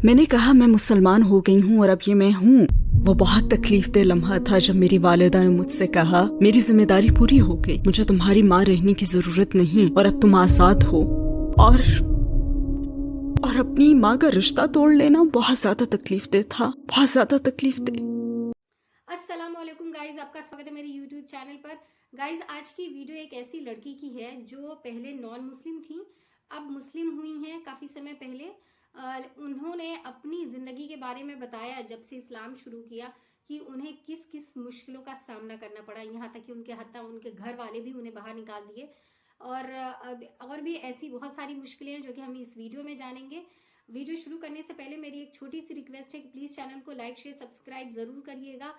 میں نے کہا میں مسلمان ہو گئی ہوں اور اب یہ میں ہوں۔ وہ بہت تکلیف دہ لمحہ تھا جب میری والدہ نے مجھ سے کہا میری ذمہ داری پوری ہو گئی، مجھے تمہاری ماں رہنے کی ضرورت نہیں اور اب تم آزاد ہو۔ اور اپنی ماں کا رشتہ توڑ لینا بہت زیادہ تکلیف دہ تھا، بہت زیادہ تکلیف دہ۔ السلام علیکم گائز، آپ کا سواگت ہے میرے یوٹیوب چینل پر۔ گائز آج کی ویڈیو ایک ایسی لڑکی کی ہے جو پہلے نان مسلم تھی، اب مسلم ہوئی ہیں کافی سمے پہلے۔ انہوں نے اپنی زندگی کے بارے میں بتایا جب سے اسلام شروع کیا کہ انہیں کس کس مشکلوں کا سامنا کرنا پڑا، یہاں تک کہ ان کے گھر والے بھی انہیں باہر نکال دیے، اور بھی ایسی بہت ساری مشکلیں ہیں جو کہ ہم اس ویڈیو میں جانیں گے۔ ویڈیو شروع کرنے سے پہلے میری ایک چھوٹی سی ریکویسٹ ہے کہ پلیز چینل کو لائک شیئر سبسکرائب ضرور کریے گا،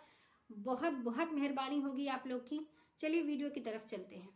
بہت بہت مہربانی ہوگی آپ لوگ کی۔ چلیے ویڈیو کی طرف چلتے ہیں۔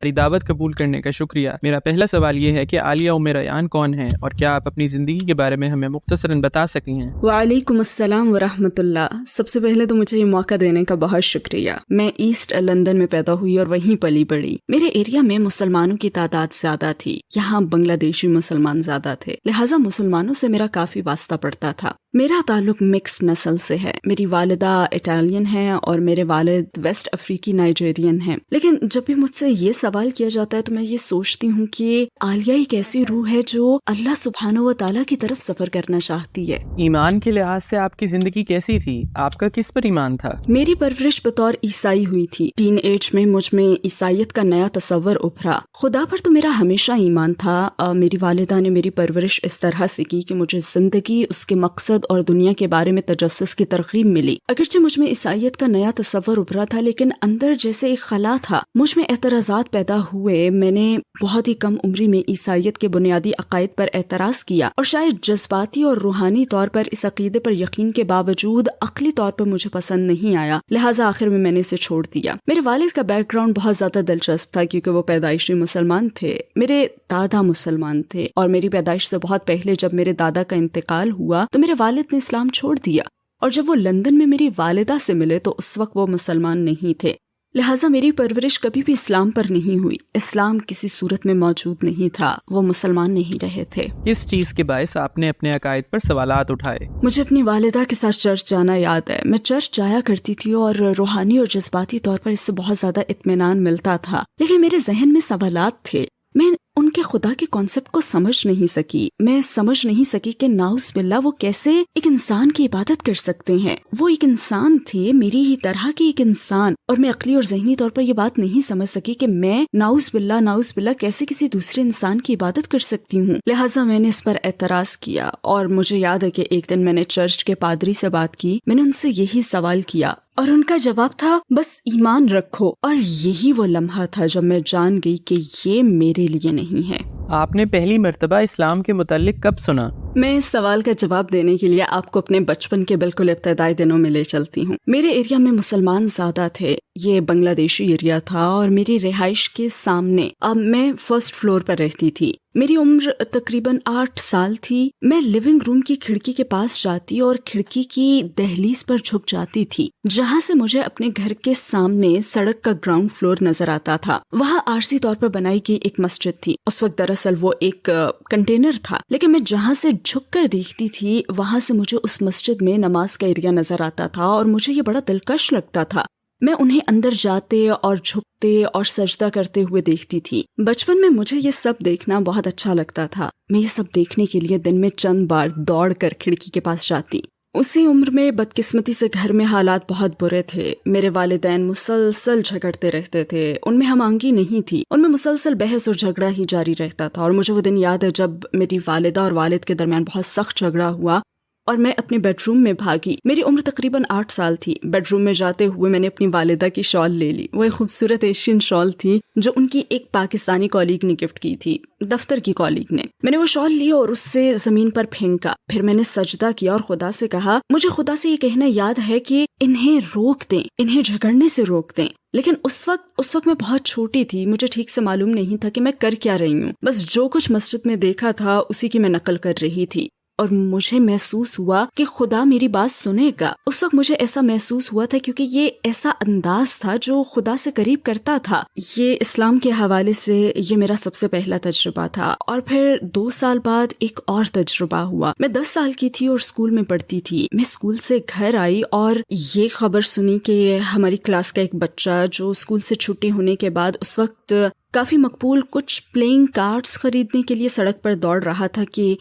ہماری دعوت قبول کرنے کا شکریہ۔ میرا پہلا سوال یہ ہے کہ عالیہ ام ریان کون ہیں اور کیا آپ اپنی زندگی کے بارے میں ہمیں مختصراً بتا سکتی ہیں؟ وعلیکم السلام ورحمۃ اللہ۔ سب سے پہلے تو مجھے یہ موقع دینے کا بہت شکریہ۔ میں ایسٹ لندن میں پیدا ہوئی اور وہیں پلی بڑھی۔ میرے ایریا میں مسلمانوں کی تعداد زیادہ تھی، یہاں بنگلہ دیشی مسلمان زیادہ تھے، لہٰذا مسلمانوں سے میرا کافی واسطہ پڑتا تھا۔ میرا تعلق مکس نسل سے ہے، میری والدہ اٹالین ہے اور میرے والد ویسٹ افریقی نائجیرین ہیں۔ لیکن جب بھی مجھ سے یہ سوال کیا جاتا ہے تو میں یہ سوچتی ہوں کہ عالیہ ایک ایسی روح ہے جو اللہ سبحانہ و تعالیٰ کی طرف سفر کرنا چاہتی ہے۔ ایمان کے لحاظ سے آپ کی زندگی کیسی تھی؟ آپ کا کس پر ایمان تھا؟ میری پرورش بطور عیسائی ہوئی تھی۔ ٹین ایج میں مجھ میں عیسائیت کا نیا تصور ابھرا۔ خدا پر تو میرا ہمیشہ ایمان تھا۔ میری والدہ نے میری پرورش اس طرح سے کی کہ مجھے زندگی، اس کے مقصد اور دنیا کے بارے میں تجسس کی ترغیب ملی۔ اگرچہ مجھ میں عیسائیت کا نیا تصور ابھرا تھا لیکن اندر جیسے ایک خلا تھا، مجھ میں اعتراضات پیدا ہوئے۔ میں نے بہت ہی کم عمری میں عیسائیت کے بنیادی عقائد پر اعتراض کیا اور شاید جذباتی اور روحانی طور پر اس عقیدے پر یقین کے باوجود عقلی طور پر مجھے پسند نہیں آیا، لہٰذا آخر میں نے اسے چھوڑ دیا۔ میرے والد کا بیک گراؤنڈ بہت زیادہ دلچسپ تھا کیونکہ وہ پیدائشی مسلمان تھے، میرے دادا مسلمان تھے اور میری پیدائش سے بہت پہلے جب میرے دادا کا انتقال ہوا تو میرے والد نے اسلام چھوڑ دیا، اور جب وہ لندن میں میری والدہ سے ملے تو اس وقت وہ مسلمان نہیں تھے، لہٰذا میری پرورش کبھی بھی اسلام پر نہیں ہوئی۔ اسلام کسی صورت میں موجود نہیں تھا، وہ مسلمان نہیں رہے تھے۔ کس چیز کے باعث آپ نے اپنے عقائد پر سوالات اٹھائے؟ مجھے اپنی والدہ کے ساتھ چرچ جانا یاد ہے۔ میں چرچ جایا کرتی تھی اور روحانی اور جذباتی طور پر اس سے بہت زیادہ اطمینان ملتا تھا، لیکن میرے ذہن میں سوالات تھے۔ میں ان کے خدا کے کانسیپٹ کو سمجھ نہیں سکی۔ میں سمجھ نہیں سکی کہ ناؤز باللہ وہ کیسے ایک انسان کی عبادت کر سکتے ہیں۔ وہ ایک انسان تھے، میری ہی طرح کے ایک انسان، اور میں عقلی اور ذہنی طور پر یہ بات نہیں سمجھ سکی کہ میں ناؤز باللہ کیسے کسی دوسرے انسان کی عبادت کر سکتی ہوں۔ لہٰذا میں نے اس پر اعتراض کیا، اور مجھے یاد ہے کہ ایک دن میں نے چرچ کے پادری سے بات کی۔ میں نے ان سے یہی سوال کیا اور ان کا جواب تھا بس ایمان رکھو، اور یہی وہ لمحہ تھا جب میں جان گئی کہ یہ میرے لیے نہیں ہے۔ آپ نے پہلی مرتبہ اسلام کے متعلق کب سنا؟ میں اس سوال کا جواب دینے کے لیے آپ کو اپنے بچپن کے بالکل ابتدائی دنوں میں لے چلتی ہوں۔ میرے ایریا میں مسلمان زیادہ تھے، یہ بنگلہ دیشی ایریا تھا اور میری رہائش کے سامنے میں فرسٹ فلور پر رہتی تھی۔ میری عمر تقریباً 8 سال تھی۔ میں لیونگ روم کی کھڑکی کے پاس جاتی اور کھڑکی کی دہلیز پر جھک جاتی تھی جہاں سے مجھے اپنے گھر کے سامنے سڑک کا گراؤنڈ فلور نظر آتا تھا۔ وہاں عارضی طور پر بنائی گئی ایک مسجد تھی۔ اس وقت دراصل وہ ایک کنٹینر تھا، لیکن میں جہاں سے جھک کر دیکھتی تھی وہاں سے مجھے اس مسجد میں نماز کا ایریا نظر آتا تھا اور مجھے یہ بڑا دلکش لگتا تھا۔ میں انہیں اندر جاتے اور جھکتے اور سجدہ کرتے ہوئے دیکھتی تھی۔ بچپن میں مجھے یہ سب دیکھنا بہت اچھا لگتا تھا۔ میں یہ سب دیکھنے کے لیے دن میں چند بار دوڑ کر کھڑکی کے پاس جاتی۔ اسی عمر میں بدقسمتی سے گھر میں حالات بہت برے تھے۔ میرے والدین مسلسل جھگڑتے رہتے تھے، ان میں ہم آہنگی نہیں تھی، ان میں مسلسل بحث اور جھگڑا ہی جاری رہتا تھا۔ اور مجھے وہ دن یاد ہے جب میری والدہ اور والد کے درمیان بہت سخت جھگڑا ہوا اور میں اپنے بیڈ روم میں بھاگی۔ میری عمر تقریباً 8 سال تھی۔ بیڈ روم میں جاتے ہوئے میں نے اپنی والدہ کی شال لے لی۔ وہ ایک خوبصورت ایشین شال تھی جو ان کی ایک پاکستانی کالیگ نے گفٹ کی تھی، دفتر کی کالیگ نے۔ میں نے وہ شال لی اور اس سے زمین پر پھینکا، پھر میں نے سجدہ کیا اور خدا سے کہا مجھے خدا سے یہ کہنا یاد ہے کہ انہیں روک دیں، انہیں جھگڑنے سے روک دیں۔ لیکن اس وقت میں بہت چھوٹی تھی، مجھے ٹھیک سے معلوم نہیں تھا کہ میں کر کیا رہی ہوں۔ بس جو کچھ مسجد میں دیکھا تھا اسی کی میں نقل کر رہی تھی۔ اور مجھے محسوس ہوا کہ خدا میری بات سنے گا. اس وقت مجھے ایسا محسوس ہوا تھا کیونکہ یہ ایسا انداز تھا جو خدا سے قریب کرتا تھا. یہ اسلام کے حوالے سے یہ میرا سب سے پہلا تجربہ تھا. اور پھر 2 سال بعد ایک اور تجربہ ہوا. میں 10 سال کی تھی اور اسکول میں پڑھتی تھی. میں اسکول سے گھر آئی اور یہ خبر سنی کہ ہماری کلاس کا ایک بچہ جو اسکول سے چھٹی ہونے کے بعد اس وقت کافی مقبول کچھ پلینگ کارڈز خریدنے کے لیے سڑک پر دوڑ رہا تھا کہ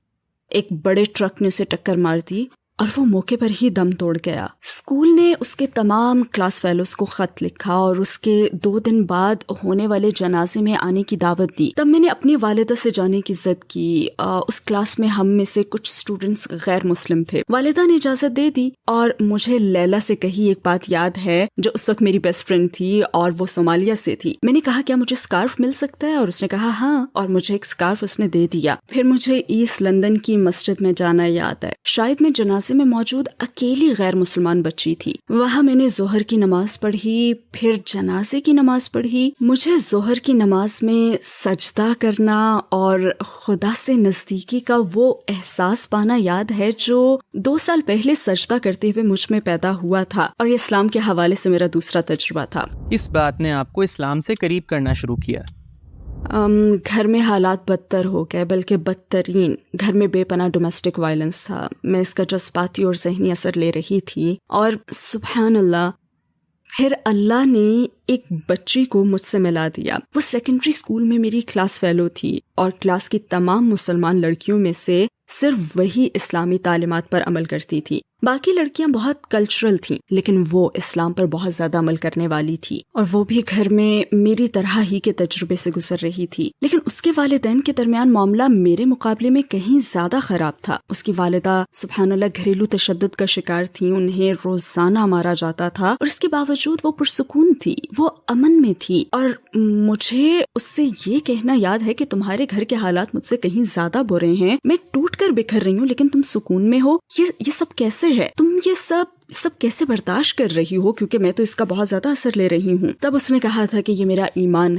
ایک بڑے ٹرک نے اسے ٹکر مار دی اور وہ موقع پر ہی دم توڑ گیا. اسکول نے اس کے تمام کلاس فیلوز کو خط لکھا اور اس کے 2 دن بعد ہونے والے جنازے میں آنے کی دعوت دی. تب میں نے اپنی والدہ سے جانے کی ضد کی. اس کلاس میں ہم میں سے کچھ اسٹوڈنٹس غیر مسلم تھے. والدہ نے اجازت دے دی اور مجھے لیلا سے کہی ایک بات یاد ہے جو اس وقت میری بیسٹ فرینڈ تھی اور وہ صومالیہ سے تھی. میں نے کہا کیا مجھے اسکارف مل سکتا ہے اور اس نے کہا ہاں اور مجھے ایک اسکارف اس نے دے دیا. پھر مجھے ایسٹ لندن کی مسجد میں جانا یاد ہے. شاید میں جنازے میں موجود اکیلی غیر مسلمان بچی تھی. وہاں میں نے ظہر کی نماز پڑھی, پھر جنازے کی نماز پڑھی. مجھے ظہر کی نماز میں سجدہ کرنا اور خدا سے نزدیکی کا وہ احساس پانا یاد ہے جو 2 سال پہلے سجدہ کرتے ہوئے مجھ میں پیدا ہوا تھا, اور یہ اسلام کے حوالے سے میرا دوسرا تجربہ تھا. اس بات نے آپ کو اسلام سے قریب کرنا شروع کیا؟ گھر میں حالات بدتر ہو گئے, بلکہ بدترین. گھر میں بے پناہ ڈومیسٹک وائلنس تھا. میں اس کا جذباتی اور ذہنی اثر لے رہی تھی, اور سبحان اللہ پھر اللہ نے ایک بچی کو مجھ سے ملا دیا. وہ سیکنڈری اسکول میں میری کلاس فیلو تھی اور کلاس کی تمام مسلمان لڑکیوں میں سے صرف وہی اسلامی تعلیمات پر عمل کرتی تھی. باقی لڑکیاں بہت کلچرل تھیں, لیکن وہ اسلام پر بہت زیادہ عمل کرنے والی تھی, اور وہ بھی گھر میں میری طرح ہی کے تجربے سے گزر رہی تھی. لیکن اس کے والدین کے درمیان معاملہ میرے مقابلے میں کہیں زیادہ خراب تھا. اس کی والدہ سبحان اللہ گھریلو تشدد کا شکار تھی. انہیں روزانہ مارا جاتا تھا, اور اس کے باوجود وہ پرسکون تھی, وہ امن میں تھی. اور مجھے اس سے یہ کہنا یاد ہے کہ تمہارے گھر کے حالات مجھ سے کہیں زیادہ برے ہیں, میں ٹوٹ کر بکھر رہی ہوں لیکن تم سکون میں ہو. یہ سب کیسے ہے؟ تم یہ سب کیسے برداشت کر رہی ہو؟ کیونکہ میں تو اس کا بہت زیادہ اثر لے رہی ہوں. تب اس نے کہا تھا کہ یہ میرا ایمان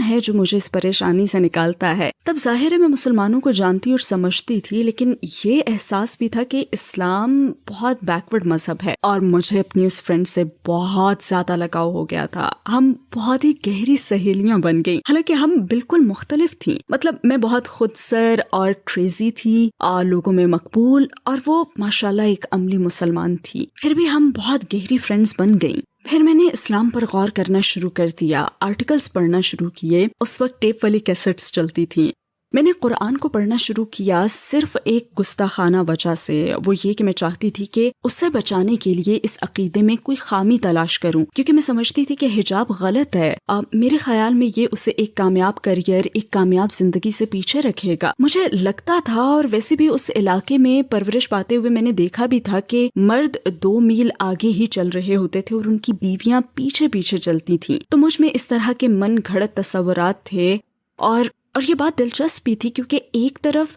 ہے جو مجھے اس پریشانی سے نکالتا ہے. تب ظاہر ہے میں مسلمانوں کو جانتی اور سمجھتی تھی, لیکن یہ احساس بھی تھا کہ اسلام بہت بیکورڈ مذہب ہے, اور مجھے اپنی اس فرینڈ سے بہت زیادہ لگاؤ ہو گیا تھا. ہم بہت ہی گہری سہیلیاں بن گئی, حالانکہ ہم بالکل مختلف تھیں. مطلب میں بہت خود سر اور کریزی تھی, اور لوگوں میں مقبول, اور وہ ماشاءاللہ ایک عملی مسلمان تھی. پھر بھی ہم بہت گہری فرینڈز بن گئیں. پھر میں نے اسلام پر غور کرنا شروع کر دیا, آرٹیکلز پڑھنا شروع کیے. اس وقت ٹیپ والی کیسٹس چلتی تھیں. میں نے قرآن کو پڑھنا شروع کیا صرف ایک گستاخانہ وجہ سے, وہ یہ کہ میں چاہتی تھی کہ اسے بچانے کے لیے اس عقیدے میں کوئی خامی تلاش کروں, کیونکہ میں سمجھتی تھی کہ حجاب غلط ہے. میرے خیال میں یہ اسے ایک کامیاب کریئر, ایک کامیاب زندگی سے پیچھے رکھے گا. مجھے لگتا تھا, اور ویسے بھی اس علاقے میں پرورش پاتے ہوئے میں نے دیکھا بھی تھا کہ مرد 2 میل آگے ہی چل رہے ہوتے تھے اور ان کی بیویاں پیچھے پیچھے چلتی تھیں. تو مجھ میں اس طرح کے من گھڑت تصورات تھے, اور یہ بات دلچسپ بھی تھی کیونکہ ایک طرف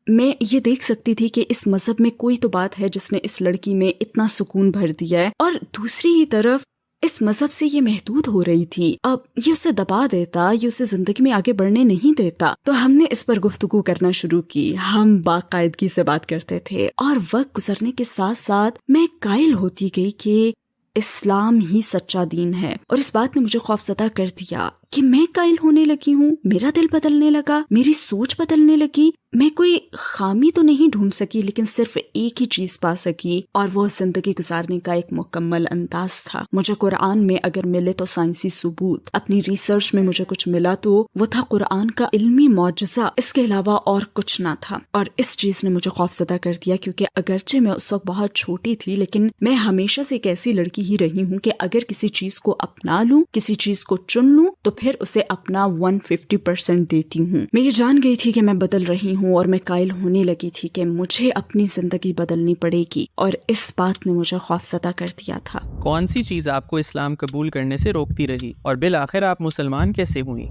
میں یہ دیکھ سکتی تھی کہ اس مذہب میں کوئی تو بات ہے جس نے اس لڑکی میں اتنا سکون بھر دیا ہے, اور دوسری ہی طرف اس مذہب سے یہ محدود ہو رہی تھی. اب یہ اسے دبا دیتا, یہ اسے زندگی میں آگے بڑھنے نہیں دیتا. تو ہم نے اس پر گفتگو کرنا شروع کی. ہم باقاعدگی سے بات کرتے تھے, اور وقت گزرنے کے ساتھ ساتھ میں قائل ہوتی گئی کہ اسلام ہی سچا دین ہے. اور اس بات نے مجھے خوفزدہ کر دیا کہ میں قائل ہونے لگی ہوں, میرا دل بدلنے لگا, میری سوچ بدلنے لگی. میں کوئی خامی تو نہیں ڈھونڈ سکی, لیکن صرف ایک ہی چیز پا سکی, اور وہ زندگی گزارنے کا ایک مکمل انداز تھا. مجھے قرآن میں اگر ملے تو سائنسی ثبوت, اپنی ریسرچ میں مجھے کچھ ملا تو وہ تھا قرآن کا علمی معجزہ, اس کے علاوہ اور کچھ نہ تھا. اور اس چیز نے مجھے خوفزدہ کر دیا, کیونکہ اگرچہ میں اس وقت بہت چھوٹی تھی, لیکن میں ہمیشہ سے ایک ایسی لڑکی ہی رہی ہوں کہ اگر کسی چیز کو اپنا لوں, کسی چیز کو چن لوں, تو پھر اسے اپنا 150% دیتی ہوں. میں یہ جان گئی تھی کہ میں بدل رہی ہوں, اور میں قائل ہونے لگی تھی کہ مجھے اپنی زندگی بدلنی پڑے گی, اور اس بات نے مجھے خوفزدہ کر دیا تھا. کون سی چیز آپ کو اسلام قبول کرنے سے روکتی رہی, اور بالآخر آپ مسلمان کیسے ہوئی؟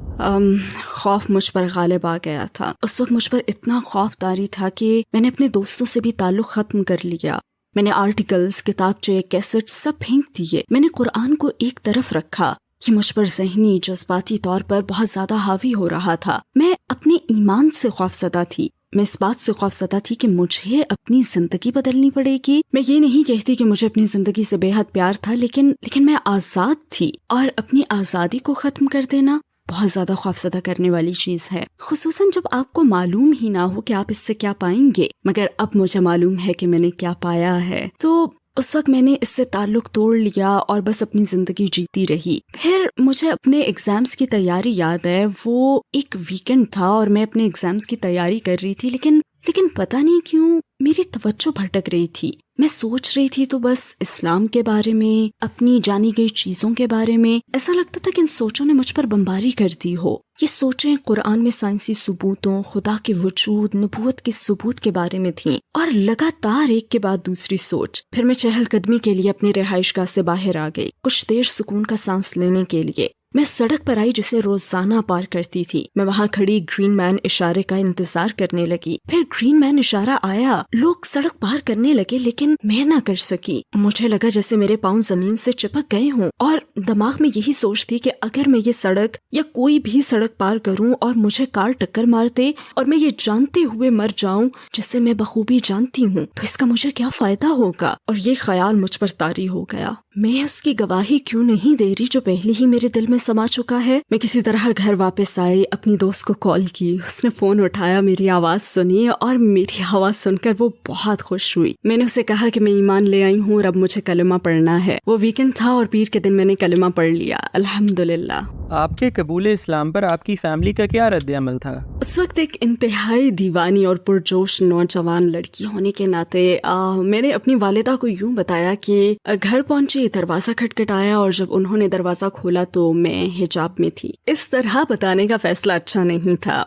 خوف مجھ پر غالب آ گیا تھا. اس وقت مجھ پر اتنا خوف طاری تھا کہ میں نے اپنے دوستوں سے بھی تعلق ختم کر لیا. میں نے آرٹیکلز, کتابچے, کیسٹ سب پھینک دیے. میں نے قرآن کو ایک طرف رکھا. یہ مجھ پر ذہنی جذباتی طور پر بہت زیادہ حاوی ہو رہا تھا. میں اپنے ایمان سے خوفزدہ تھی. میں اس بات سے خوفزدہ تھی کہ مجھے اپنی زندگی بدلنی پڑے گی. میں یہ نہیں کہتی کہ مجھے اپنی زندگی سے بے حد پیار تھا، لیکن میں آزاد تھی، اور اپنی آزادی کو ختم کر دینا بہت زیادہ خوفزدہ کرنے والی چیز ہے، خصوصاً جب آپ کو معلوم ہی نہ ہو کہ آپ اس سے کیا پائیں گے. مگر اب مجھے معلوم ہے کہ میں نے کیا پایا ہے. تو اس وقت میں نے اس سے تعلق توڑ لیا اور بس اپنی زندگی جیتی رہی. پھر مجھے اپنے ایگزامز کی تیاری یاد ہے. وہ ایک ویکنڈ تھا اور میں اپنے ایگزامز کی تیاری کر رہی تھی، لیکن پتہ نہیں کیوں میری توجہ بھٹک رہی تھی. میں سوچ رہی تھی تو بس اسلام کے بارے میں، اپنی جانی گئی چیزوں کے بارے میں. ایسا لگتا تھا کہ ان سوچوں نے مجھ پر بمباری کر دی ہو. یہ سوچیں قرآن میں سائنسی ثبوتوں، خدا کے وجود، نبوت کے ثبوت کے بارے میں تھیں، اور لگاتار ایک کے بعد دوسری سوچ. پھر میں چہل قدمی کے لیے اپنی رہائش گاہ سے باہر آ گئی، کچھ دیر سکون کا سانس لینے کے لیے. میں سڑک پر آئی جسے روزانہ پار کرتی تھی. میں وہاں کھڑی گرین مین اشارے کا انتظار کرنے لگی. پھر گرین مین اشارہ آیا، لوگ سڑک پار کرنے لگے، لیکن میں نہ کر سکی. مجھے لگا جیسے میرے پاؤں زمین سے چپک گئے ہوں، اور دماغ میں یہی سوچ تھی کہ اگر میں یہ سڑک یا کوئی بھی سڑک پار کروں اور مجھے کار ٹکر مار دے اور میں یہ جانتے ہوئے مر جاؤں جسے میں بخوبی جانتی ہوں، تو اس کا مجھے کیا فائدہ ہوگا. اور یہ خیال مجھ پر طاری ہو گیا. میں اس کی گواہی کیوں نہیں دے رہی جو پہلے ہی میرے دل میں سما چکا ہے. میں کسی طرح گھر واپس آئی، اپنی دوست کو کال کی. اس نے فون اٹھایا، میری آواز سنی، اور میری آواز سن کر وہ بہت خوش ہوئی. میں نے اسے کہا کہ میں ایمان لے آئی ہوں اور اب مجھے کلمہ پڑھنا ہے. وہ ویکنڈ تھا اور پیر کے دن میں نے کلمہ پڑھ لیا، الحمدللہ. آپ کے قبول اسلام پر آپ کی فیملی کا کیا رد عمل تھا؟ اس وقت ایک انتہائی دیوانی اور پرجوش نوجوان لڑکی ہونے کے ناطے میں نے اپنی والدہ کو یوں بتایا کہ گھر پہنچی، دروازہ کھٹکھٹایا، اور جب انہوں نے دروازہ کھولا تو میں حجاب میں تھی. اس طرح بتانے کا فیصلہ اچھا نہیں تھا.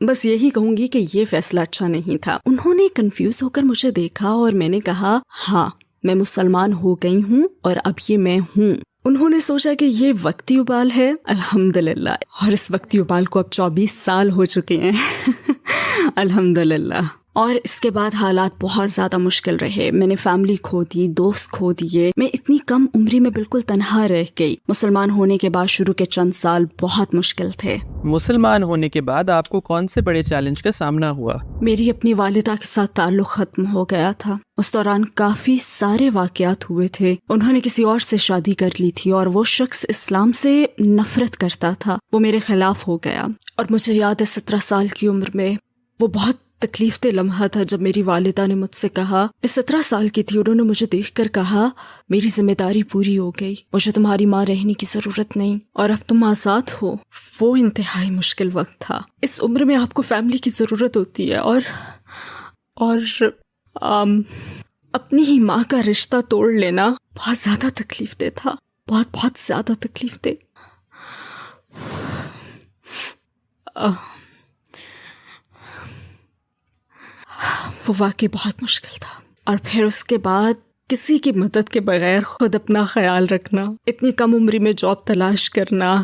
بس یہی کہوں گی کہ یہ فیصلہ اچھا نہیں تھا. انہوں نے کنفیوز ہو کر مجھے دیکھا اور میں نے کہا ہاں میں مسلمان ہو گئی ہوں اور اب یہ میں ہوں. انہوں نے سوچا کہ یہ وقتی ابال ہے، الحمدللہ، اور اس وقتی ابال کو اب 24 سال ہو چکے ہیں الحمدللہ. اور اس کے بعد حالات بہت زیادہ مشکل رہے. میں نے فیملی کھو دی، دوست کھو دیے. میں اتنی کم عمری میں بالکل تنہا رہ گئی. مسلمان ہونے کے بعد شروع کے چند سال بہت مشکل تھے. مسلمان ہونے کے بعد آپ کو کون سے بڑے چیلنج کا سامنا ہوا؟ میری اپنی والدہ کے ساتھ تعلق ختم ہو گیا تھا. اس دوران کافی سارے واقعات ہوئے تھے. انہوں نے کسی اور سے شادی کر لی تھی اور وہ شخص اسلام سے نفرت کرتا تھا. وہ میرے خلاف ہو گیا اور مجھے یاد ہے 17 سال کی عمر میں وہ بہت تکلیف دہ لمحہ تھا جب میری والدہ نے مجھ سے کہا، میں 17 سال کی تھی، انہوں نے مجھے دیکھ کر کہا میری ذمہ داری پوری ہو گئی، مجھے تمہاری ماں رہنے کی ضرورت نہیں اور اب تم آزاد ہو. وہ انتہائی مشکل وقت تھا. اس عمر میں آپ کو فیملی کی ضرورت ہوتی ہے اور اپنی ہی ماں کا رشتہ توڑ لینا بہت زیادہ تکلیف دہ تھا، بہت زیادہ تکلیف دہ. وہ واقعی بہت مشکل تھا. اور پھر اس کے بعد کسی کی مدد کے بغیر خود اپنا خیال رکھنا، اتنی کم عمری میں جاب تلاش کرنا،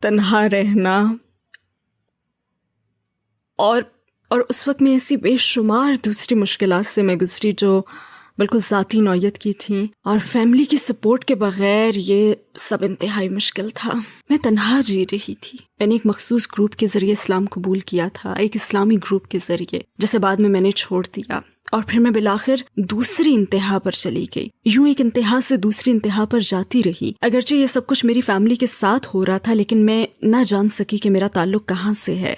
تنہا رہنا، اور اس وقت میں ایسی بے شمار دوسری مشکلات سے میں گزری جو بالکل ذاتی نوعیت کی تھیں، اور فیملی کی سپورٹ کے بغیر یہ سب انتہائی مشکل تھا. میں تنہا جی رہی تھی. میں نے ایک مخصوص گروپ کے ذریعے اسلام قبول کیا تھا، ایک اسلامی گروپ کے ذریعے، جسے بعد میں نے چھوڑ دیا. اور پھر میں بالآخر دوسری انتہا پر چلی گئی. یوں ایک انتہا سے دوسری انتہا پر جاتی رہی. اگرچہ یہ سب کچھ میری فیملی کے ساتھ ہو رہا تھا، لیکن میں نہ جان سکی کہ میرا تعلق کہاں سے ہے.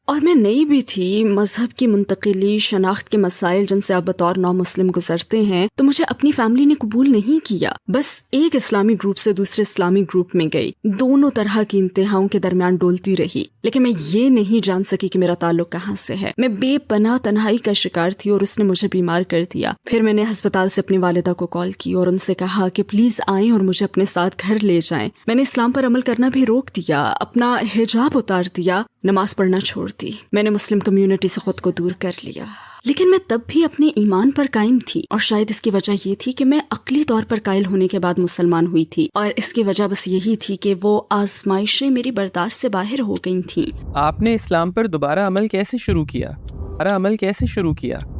اور میں نئی بھی تھی. مذہب کی منتقلی، شناخت کے مسائل جن سے آپ بطور نو مسلم گزرتے ہیں، تو مجھے اپنی فیملی نے قبول نہیں کیا. بس ایک اسلامی گروپ سے دوسرے اسلامی گروپ میں گئی، دونوں طرح کی انتہاؤں کے درمیان ڈولتی رہی، لیکن میں یہ نہیں جان سکی کہ میرا تعلق کہاں سے ہے. میں بے پناہ تنہائی کا شکار تھی اور اس نے مجھے بیمار کر دیا. پھر میں نے ہسپتال سے اپنی والدہ کو کال کی اور ان سے کہا کہ پلیز آئیں اور مجھے اپنے ساتھ گھر لے جائیں. میں نے اسلام پر عمل کرنا بھی روک دیا، اپنا حجاب اتار دیا، نماز پڑھنا چھوڑ دی. میں نے مسلم کمیونٹی سے خود کو دور کر لیا. لیکن میں تب بھی اپنے ایمان پر قائم تھی، اور شاید اس کی وجہ یہ تھی کہ میں عقلی طور پر قائل ہونے کے بعد مسلمان ہوئی تھی، اور اس کی وجہ بس یہی تھی کہ وہ آزمائشیں میری برداشت سے باہر ہو گئی تھیں. آپ نے اسلام پر دوبارہ عمل کیسے شروع کیا؟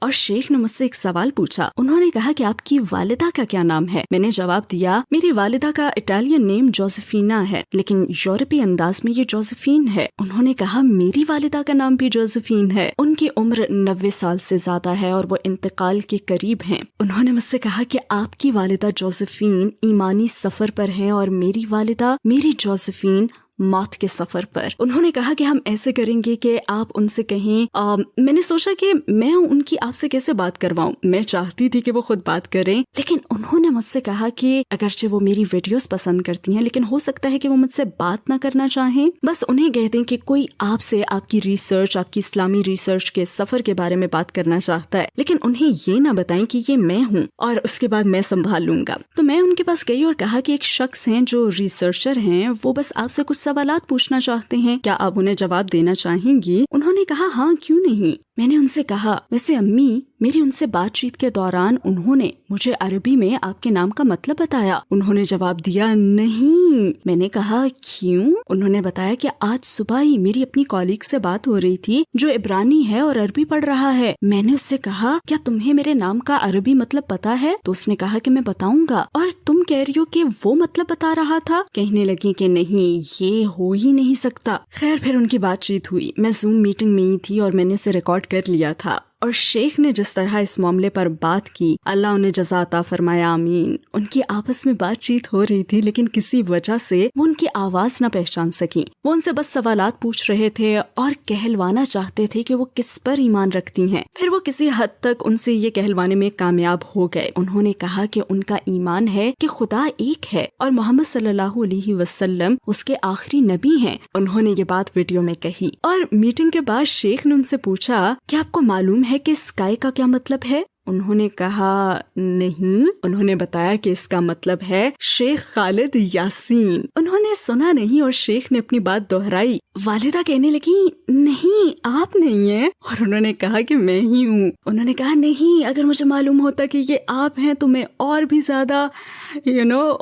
اور شیخ نے مجھ سے ایک سوال پوچھا. انہوں نے کہا کہ آپ کی والدہ کا کیا نام ہے؟ میں نے جواب دیا میری والدہ کا اٹالین نیم جوزفینا ہے لیکن یورپی انداز میں یہ جوزفین ہے. انہوں نے کہا میری والدہ کا نام بھی جوزفین ہے. ان کی عمر 90 سال سے زیادہ ہے اور وہ انتقال کے قریب ہیں. انہوں نے مجھ سے کہا کہ آپ کی والدہ جوزفین ایمانی سفر پر ہیں اور میری والدہ میری جوزفین موت کے سفر پر. انہوں نے کہا کہ ہم ایسے کریں گے کہ آپ ان سے کہیں. میں نے سوچا کہ میں ان کی آپ سے کیسے بات کرواؤں. میں چاہتی تھی کہ وہ خود بات کریں لیکن انہوں نے مجھ سے کہا کہ اگرچہ وہ میری ویڈیوز پسند کرتی ہیں لیکن ہو سکتا ہے کہ وہ مجھ سے بات نہ کرنا چاہیں. بس انہیں کہہ دیں کہ کوئی آپ سے آپ کی ریسرچ آپ کی اسلامی ریسرچ کے سفر کے بارے میں بات کرنا چاہتا ہے لیکن انہیں یہ نہ بتائیں کہ یہ میں ہوں اور اس کے بعد میں سنبھال لوں گا. تو میں ان کے پاس گئی اور کہا کہ ایک شخص ہیں جو ریسرچر ہیں وہ بس آپ سے کچھ سوالات پوچھنا چاہتے ہیں, کیا آپ انہیں جواب دینا چاہیں گی؟ انہوں نے کہا ہاں کیوں نہیں. میں نے ان سے کہا ویسے امی میری ان سے بات چیت کے دوران انہوں نے مجھے عربی میں آپ کے نام کا مطلب بتایا. انہوں نے جواب دیا نہیں. میں نے کہا کیوں؟ انہوں نے بتایا کہ آج صبح ہی میری اپنی کالیگ سے بات ہو رہی تھی جو عبرانی ہے اور عربی پڑھ رہا ہے. میں نے اس سے کہا کیا تمہیں میرے نام کا عربی مطلب پتا ہے؟ تو اس نے کہا کہ میں بتاؤں گا. اور تم کہہ رہی ہو کہ وہ مطلب بتا رہا تھا؟ کہنے لگی کہ نہیں یہ ہو ہی نہیں سکتا. خیر پھر ان کی بات چیت ہوئی. میں زوم میٹنگ میں ہی تھی اور میں نے اسے ریکارڈ کر لیا تھا. اور شیخ نے جس طرح اس معاملے پر بات کی اللہ انہیں جزا عطا فرمائے آمین. ان کی آپس میں بات چیت ہو رہی تھی لیکن کسی وجہ سے وہ ان کی آواز نہ پہچان سکی. وہ ان سے بس سوالات پوچھ رہے تھے اور کہلوانا چاہتے تھے کہ وہ کس پر ایمان رکھتی ہیں. پھر وہ کسی حد تک ان سے یہ کہلوانے میں کامیاب ہو گئے. انہوں نے کہا کہ ان کا ایمان ہے کہ خدا ایک ہے اور محمد صلی اللہ علیہ وسلم اس کے آخری نبی ہیں. انہوں نے یہ بات ویڈیو میں کہی. اور میٹنگ کے بعد شیخ نے ان سے پوچھا کہ آپ کو معلوم ہے کہ اسکائی کا کیا مطلب ہے؟ انہوں نے کہا نہیں. انہوں نے بتایا کہ اس کا مطلب ہے شیخ خالد یاسین. انہوں نے سنا نہیں اور شیخ نے اپنی بات دہرائی. والدہ کہنے لگی نہیں آپ نہیں ہیں اور انہوں نے کہا کہ میں ہی ہوں. انہوں نے کہا نہیں اگر مجھے معلوم ہوتا کہ یہ آپ ہیں تو میں اور بھی زیادہ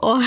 اور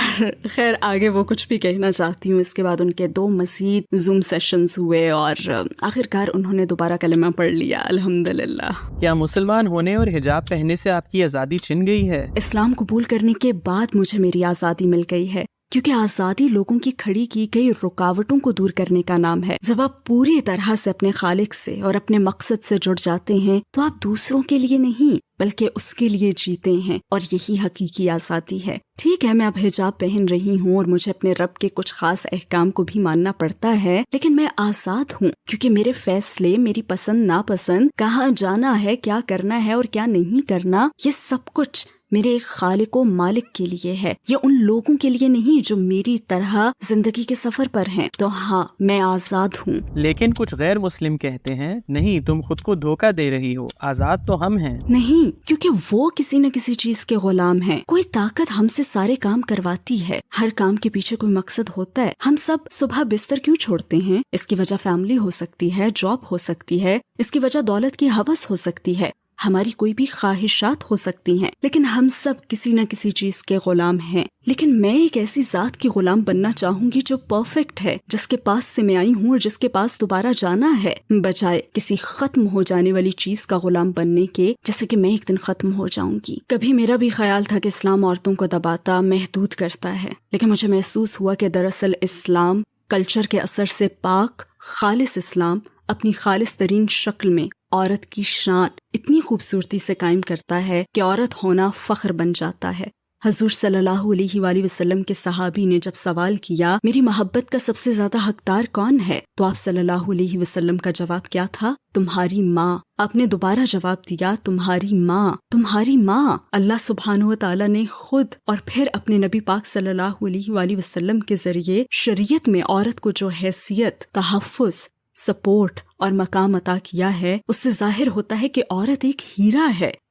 خیر آگے وہ کچھ بھی کہنا چاہتی ہوں. اس کے بعد ان کے 2 مزید زوم سیشنز ہوئے اور آخرکار انہوں نے دوبارہ کلمہ پڑھ لیا الحمدللہ. کیا مسلمان ہونے اور حجاب پہننے سے آپ کی آزادی چھن گئی ہے؟ اسلام قبول کرنے کے بعد مجھے میری آزادی مل گئی ہے کیونکہ آزادی لوگوں کی کھڑی کی گئی رکاوٹوں کو دور کرنے کا نام ہے. جب آپ پوری طرح سے اپنے خالق سے اور اپنے مقصد سے جڑ جاتے ہیں تو آپ دوسروں کے لیے نہیں بلکہ اس کے لیے جیتے ہیں اور یہی حقیقی آزادی ہے. ٹھیک ہے میں اب حجاب پہن رہی ہوں اور مجھے اپنے رب کے کچھ خاص احکام کو بھی ماننا پڑتا ہے لیکن میں آزاد ہوں کیونکہ میرے فیصلے میری پسند ناپسند کہاں جانا ہے کیا کرنا ہے اور کیا نہیں کرنا یہ سب کچھ میرے خالق و مالک کے لیے ہے. یہ ان لوگوں کے لیے نہیں جو میری طرح زندگی کے سفر پر ہیں. تو ہاں میں آزاد ہوں. لیکن کچھ غیر مسلم کہتے ہیں نہیں تم خود کو دھوکہ دے رہی ہو, آزاد تو ہم ہیں. نہیں کیونکہ وہ کسی نہ کسی چیز کے غلام ہیں. کوئی طاقت ہم سے سارے کام کرواتی ہے. ہر کام کے پیچھے کوئی مقصد ہوتا ہے. ہم سب صبح بستر کیوں چھوڑتے ہیں؟ اس کی وجہ فیملی ہو سکتی ہے, جاب ہو سکتی ہے, اس کی وجہ دولت کی ہوس ہو سکتی ہے, ہماری کوئی بھی خواہشات ہو سکتی ہیں لیکن ہم سب کسی نہ کسی چیز کے غلام ہیں. لیکن میں ایک ایسی ذات کی غلام بننا چاہوں گی جو پرفیکٹ ہے, جس کے پاس سے میں آئی ہوں اور جس کے پاس دوبارہ جانا ہے, بجائے کسی ختم ہو جانے والی چیز کا غلام بننے کے جیسے کہ میں ایک دن ختم ہو جاؤں گی. کبھی میرا بھی خیال تھا کہ اسلام عورتوں کو دباتا محدود کرتا ہے لیکن مجھے محسوس ہوا کہ دراصل اسلام کلچر کے اثر سے پاک خالص اسلام اپنی خالص ترین شکل میں عورت کی شان اتنی خوبصورتی سے قائم کرتا ہے کہ عورت ہونا فخر بن جاتا ہے. حضور صلی اللہ علیہ وآلہ وسلم کے صحابی نے جب سوال کیا میری محبت کا سب سے زیادہ حقدار کون ہے تو آپ صلی اللہ علیہ وسلم کا جواب کیا تھا؟ تمہاری ماں. آپ نے دوبارہ جواب دیا تمہاری ماں, تمہاری ماں. اللہ سبحانہ و تعالیٰ نے خود اور پھر اپنے نبی پاک صلی اللہ علیہ وآلہ وسلم کے ذریعے شریعت میں عورت کو جو حیثیت, تحفظ, سپورٹ اور مقام عطا کیا ہے اس سے ظاہر ہوتا ہے کہ عورت ایک ہیرا ہے.